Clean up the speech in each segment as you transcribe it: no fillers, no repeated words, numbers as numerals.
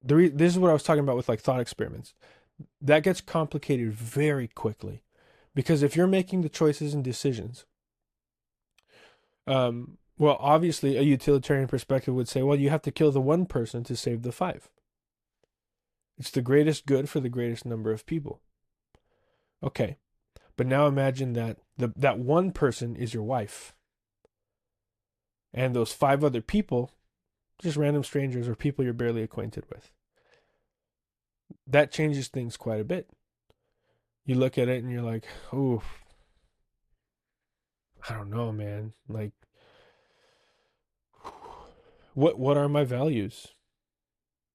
this is what I was talking about with like thought experiments. That gets complicated very quickly because if you're making the choices and decisions, well, obviously a utilitarian perspective would say, well, you have to kill the one person to save the five. It's the greatest good for the greatest number of people. Okay, but now imagine that that one person is your wife, and those five other people, just random strangers or people you're barely acquainted with. That changes things quite a bit. You look at it and you're like, oh, I don't know, man. Like, what are my values?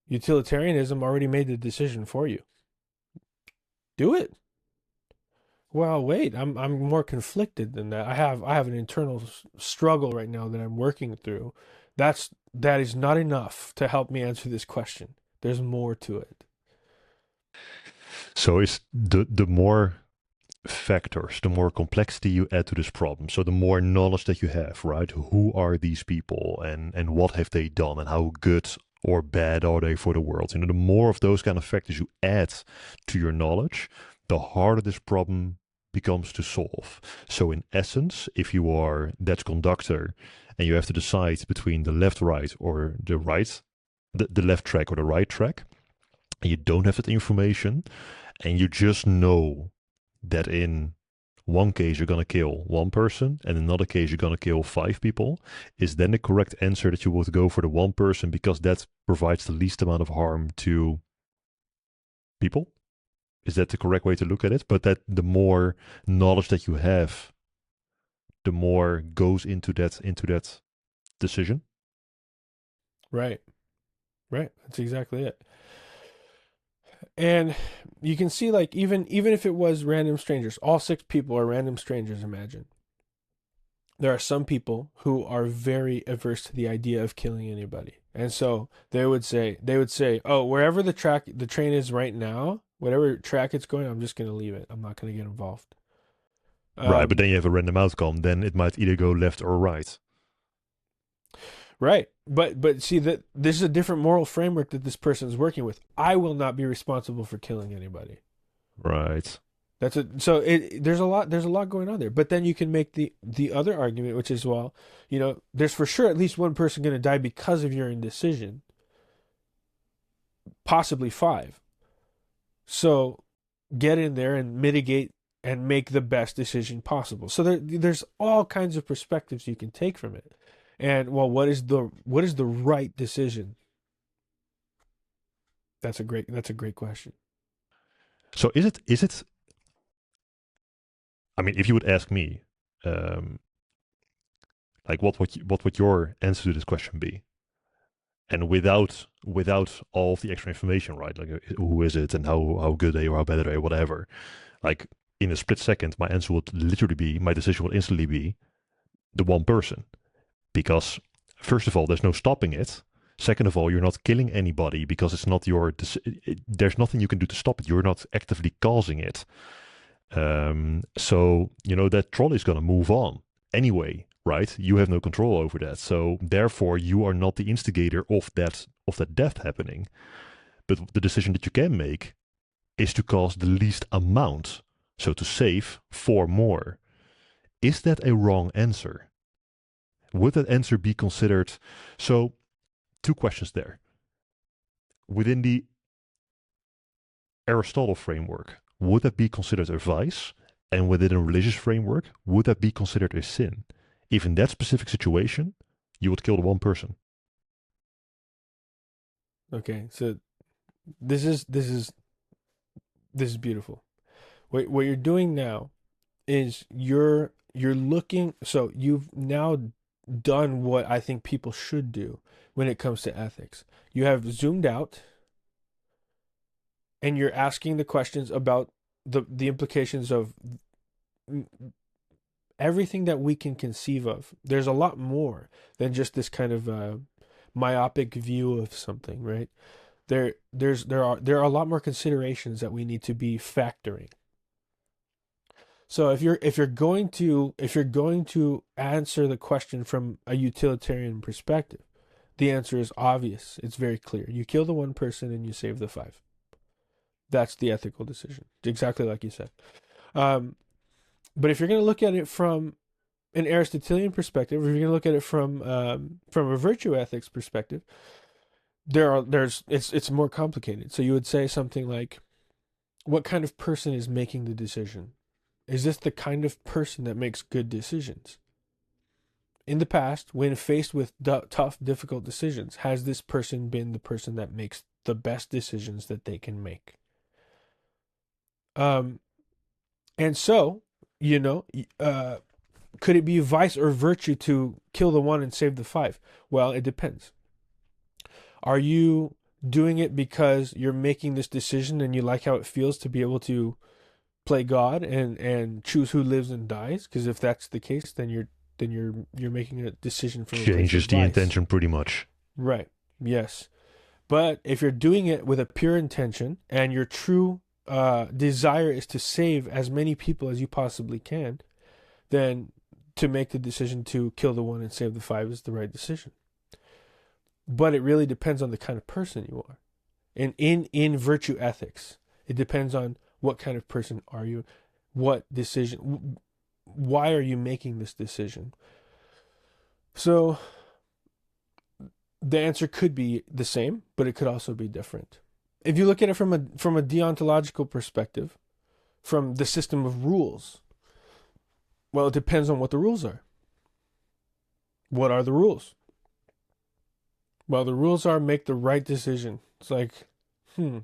Utilitarianism already made the decision for you. Do it. Well, wait, I'm more conflicted than that. I have an internal struggle right now that I'm working through. That is not enough to help me answer this question. There's more to it. So is the more factors, the more complexity you add to this problem. So the more knowledge that you have, right? Who are these people and what have they done and how good or bad are they for the world? You know, the more of those kind of factors you add to your knowledge, the harder this problem becomes to solve. So in essence, if you are that conductor and you have to decide between the left, right, or the right, the left track or the right track, and you don't have that information, and you just know that in one case you're going to kill one person and in another case you're going to kill five people, is then the correct answer that you would go for the one person because that provides the least amount of harm to people? Is that the correct way to look at it? But that the more knowledge that you have, the more goes into that decision. Right. Right. That's exactly it. And you can see like even if it was random strangers, all six people are random strangers, imagine. There are some people who are very averse to the idea of killing anybody. And so they would say, "Oh, wherever the train is right now, whatever track it's going, I'm just going to leave it. I'm not going to get involved." Right, but Um, then you have a random outcome. Then it might either go left or right. right. But see that this is a different moral framework that this person is working with. I will not be responsible for killing anybody. Right. That's it. So there's a lot going on there. But then you can make the other argument, which is, well, there's for sure at least one person going to die because of your indecision, possibly five. So get in there and mitigate and make the best decision possible. So there's all kinds of perspectives you can take from it. And well, what is the right decision? That's a great question. So is it I mean, if you would ask me, um, like what would your answer to this question be? And without all of the extra information, right? Like who is it and how good they are, how bad are they, whatever. Like in a split second, my answer would literally be my decision would instantly be the one person because first of all, there's no stopping it. Second of all, you're not killing anybody because it's not your. There's nothing you can do to stop it. You're not actively causing it. So that trolley is going to move on anyway, right? You have no control over that. So therefore, you are not the instigator of that death happening. But the decision that you can make is to cause the least amount, so to save four more. Is that a wrong answer? Would that answer be considered? So, two questions there. Within the Aristotle framework, would that be considered a vice? And within a religious framework, would that be considered a sin? If in that specific situation, you would kill the one person. Okay, so this is beautiful. What you're doing now is you're looking, so you've now done what I think people should do when it comes to ethics. You have zoomed out and you're asking the questions about the implications of everything that we can conceive of. There's a lot more than just this kind of myopic view of something, right? There are a lot more considerations that we need to be factoring. So if you're going to answer the question from a utilitarian perspective, The answer is obvious. It's very clear. You kill the one person and you save the five. That's the ethical decision. Exactly like you said. Um, but if you're going to look at it from an Aristotelian perspective, or if you're going to look at it from a virtue ethics perspective, it's more complicated. So you would say something like, what kind of person is making the decision? Is this the kind of person that makes good decisions? In the past, when faced with tough, difficult decisions, has this person been the person that makes the best decisions that they can make? Um, and so, you know, could it be vice or virtue to kill the one and save the five? Well, it depends. Are you doing it because you're making this decision and you like how it feels to be able to play God and choose who lives and dies? Because if that's the case, then you're making a decision from a place of Changes the vice. intention pretty much. Right. Yes. But if you're doing it with a pure intention and your true desire is to save as many people as you possibly can, then to make the decision to kill the one and save the five is the right decision. But it really depends on the kind of person you are. And in virtue ethics, it depends on what kind of person are you, what decision, why are you making this decision? So the answer could be the same, but it could also be different. If you look at it from a deontological perspective, from the system of rules, well, it depends on what the rules are. What are the rules? Well, the rules are make the right decision. It's like, hmm,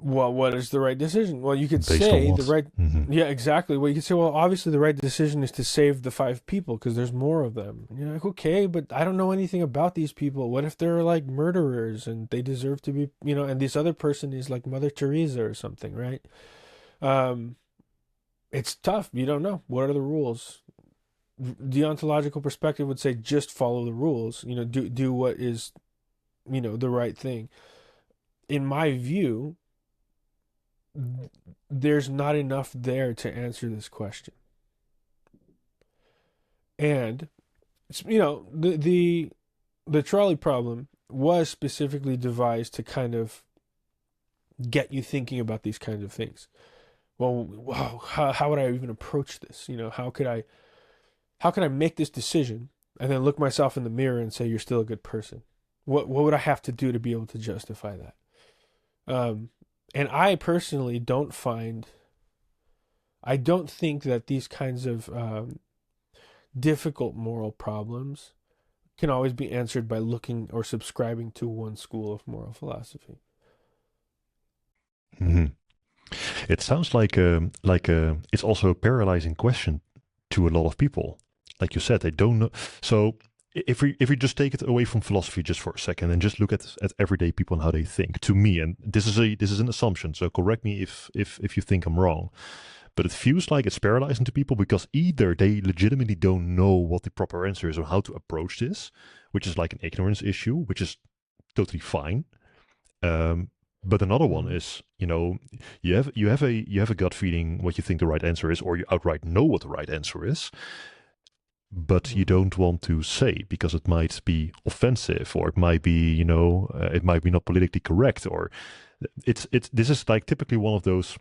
well, what is the right decision? Well, you could Based on say the what? right, Mm-hmm. yeah, exactly. Well, you could say, well, obviously the right decision is to save the five people because there's more of them. And you're like, okay, but I don't know anything about these people. What if they're like murderers and they deserve to be, and this other person is like Mother Teresa or something, right? Um, it's tough. You don't know. What are the rules? Deontological perspective would say just follow the rules. Do what is, the right thing. In my view, there's not enough there to answer this question. And the trolley problem was specifically devised to kind of get you thinking about these kinds of things. Well, wow, how would I even approach this? How can I make this decision and then look myself in the mirror and say you're still a good person? What would I have to do to be able to justify that? And I personally I don't think that these kinds of difficult moral problems can always be answered by looking or subscribing to one school of moral philosophy. Mm-hmm. It sounds like it's also a paralyzing question to a lot of people. Like you said, they don't know. So if we just take it away from philosophy just for a second and just look at everyday people and how they think, to me, and this is an assumption, so correct me if you think I'm wrong, but it feels like it's paralyzing to people because either they legitimately don't know what the proper answer is or how to approach this, which is like an ignorance issue, which is totally fine. Um, but another one Mm-hmm. is, you have a gut feeling what you think the right answer is, or you outright know what the right answer is, but you Mm-hmm. don't want to say because it might be offensive, or it might be, it might be not politically correct, or it's this is like typically one of those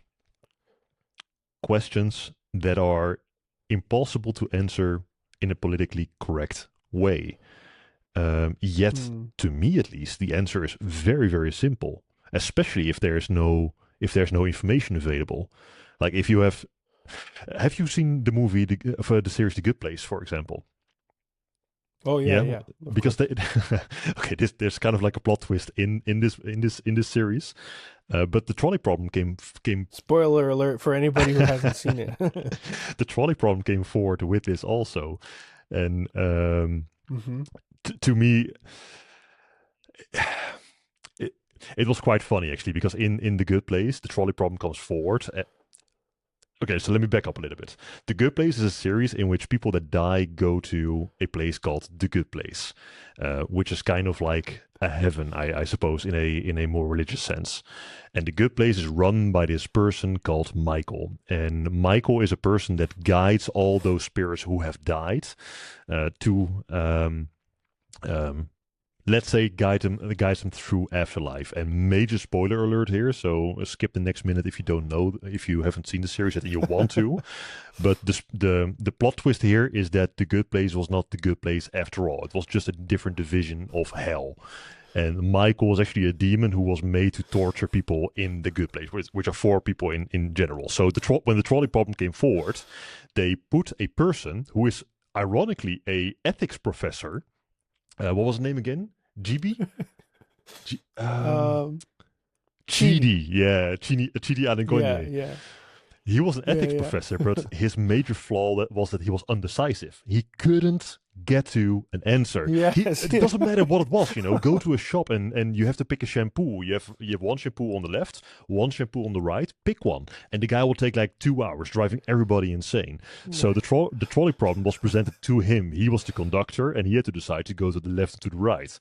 questions that are impossible to answer in a politically correct way. Yet, Mm. to me at least, the answer is very, very simple. Especially if there's no information available. Like if you have you seen the movie the series The Good Place, for example? Oh yeah, Yeah, yeah, of because course. they okay, there's kind of like a plot twist in this series, but the trolley problem came Spoiler alert for anybody who hasn't seen it. the trolley problem came forward with this also, and Mm-hmm. to me, it, it was quite funny actually because in The Good Place, the trolley problem comes forward. Okay, so let me back up a little bit. The Good Place is a series in which people that die go to a place called The Good Place, which is kind of like a heaven, I suppose, in a more religious sense. And the good place is run by this person called Michael. And Michael is a person that guides all those spirits who have died to um, let's say guides them through afterlife. And major spoiler alert here, so skip the next minute if you don't know, if you haven't seen the series yet and you want to. But the plot twist here is that the good place was not the good place after all. It was just a different division of hell. And Michael was actually a demon who was made to torture people in the good place, which are four people in general. So when the trolley problem came forward, they put a person who is ironically a ethics professor. What was the name again? GB? G- um, Um, Chidi. Chidi, yeah, Chidi Yeah, Adengonye. yeah, He was an ethics yeah, professor, yeah. but his major flaw was that he was undecisive. He couldn't get to an answer. Yes. It doesn't matter what it was, Go to a shop and you have to pick a shampoo. You have one shampoo on the left, one shampoo on the right. Pick one, and the guy will take like 2 hours, driving everybody insane. So Yeah. the trolley problem was presented to him. He was the conductor, and he had to decide to go to the left and to the right.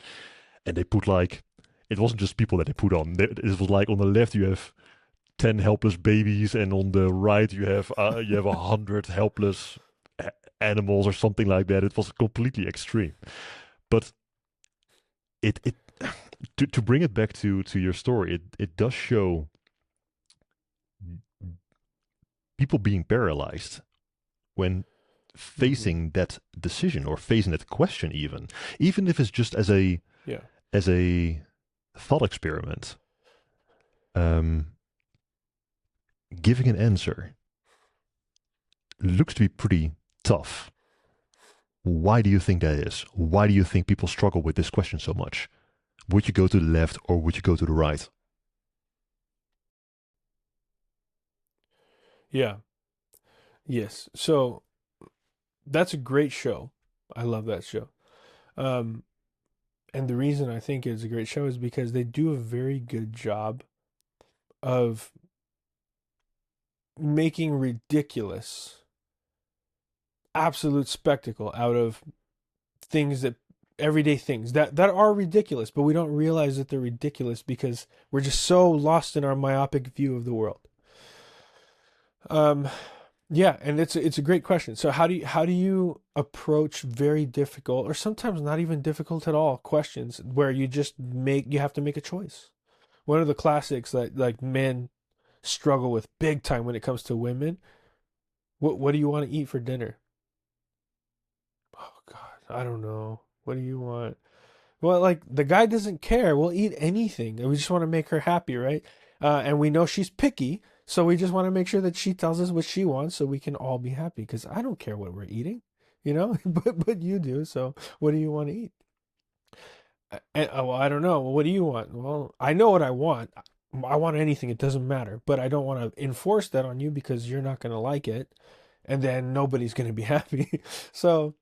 And they put like, it wasn't just people that they put on. It was like on the left you have 10 helpless babies, and on the right you have 100 helpless animals or something like that. It was completely extreme. But it to bring it back to your story, it does show people being paralyzed when Hmm. facing that decision or facing that question, even if it's just Yeah. as a thought experiment. um Giving an answer looks to be pretty tough. Why do you think that is? Why do you think people struggle with this question so much? Would you go to the left or would you go to the right? Yeah. Yes. So that's a great show. I love that show. Um, and the reason I think it's a great show is because they do a very good job of making ridiculous, absolute spectacle out of things that everyday things that are ridiculous, but we don't realize that they're ridiculous because we're just so lost in our myopic view of the world. Um, yeah, and it's a great question. So how do you approach very difficult or sometimes not even difficult at all questions where you have to make a choice? One of the classics that like men struggle with big time when it comes to women. What do you want to eat for dinner? Oh God, I don't know. What do you want? Well, like the guy doesn't care. We'll eat anything. And we just want to make her happy, right? And we know she's picky, so we just want to make sure that she tells us what she wants so we can all be happy. Because I don't care what we're eating, you know, but you do. So what do you want to eat? Well, I don't know. Well, what do you want? Well, I know what I want. I want anything. It doesn't matter. But I don't want to enforce that on you because you're not going to like it, and then nobody's going to be happy. So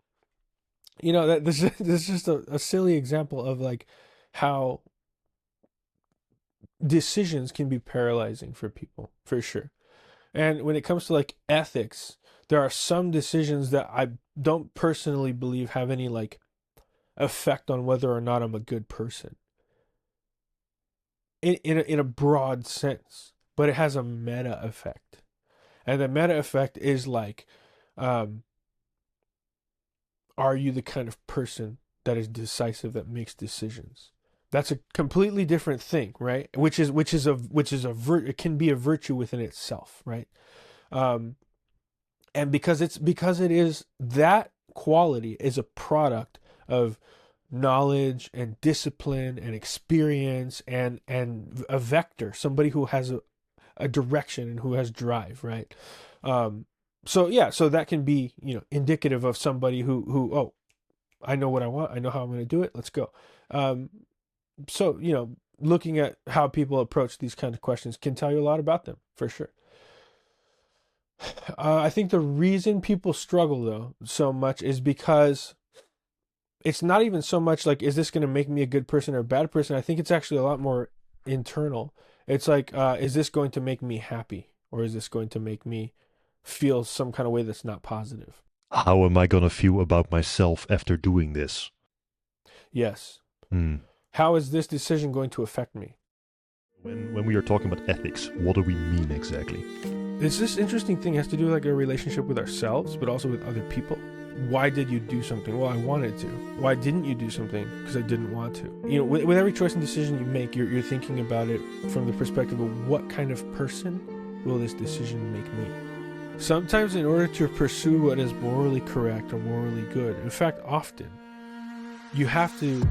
this is just a silly example of like how decisions can be paralyzing for people for sure. And when it comes to like ethics, there are some decisions that I don't personally believe have any like effect on whether or not I'm a good person in a broad sense, but it has a meta effect. And the meta effect is like, um, are you the kind of person that is decisive, that makes decisions? That's a completely different thing, right? It can be a virtue within itself, right? Um, and because it is that quality is a product of knowledge and discipline and experience and a vector, somebody who has a direction and who has drive, right? Um, so yeah, so that can be indicative of somebody who oh, I know what I want, I know how I'm going to do it. Let's go. Um, so looking at how people approach these kind of questions can tell you a lot about them for sure. I think the reason people struggle though so much is because it's not even so much like, is this going to make me a good person or a bad person? I think it's actually a lot more internal. It's like, is this going to make me happy, or is this going to make me feel some kind of way that's not positive? How am I gonna feel about myself after doing this? Yes. Hmm. How is this decision going to affect me? When we are talking about ethics, what do we mean exactly? It's this interesting thing. It has to do with like a relationship with ourselves, but also with other people. Why did you do something? Well, I wanted to. Why didn't you do something? Because I didn't want to. You know, with every choice and decision you make, you're thinking about it from the perspective of what kind of person will this decision make me? Sometimes in order to pursue what is morally correct or morally good, in fact, often, you have to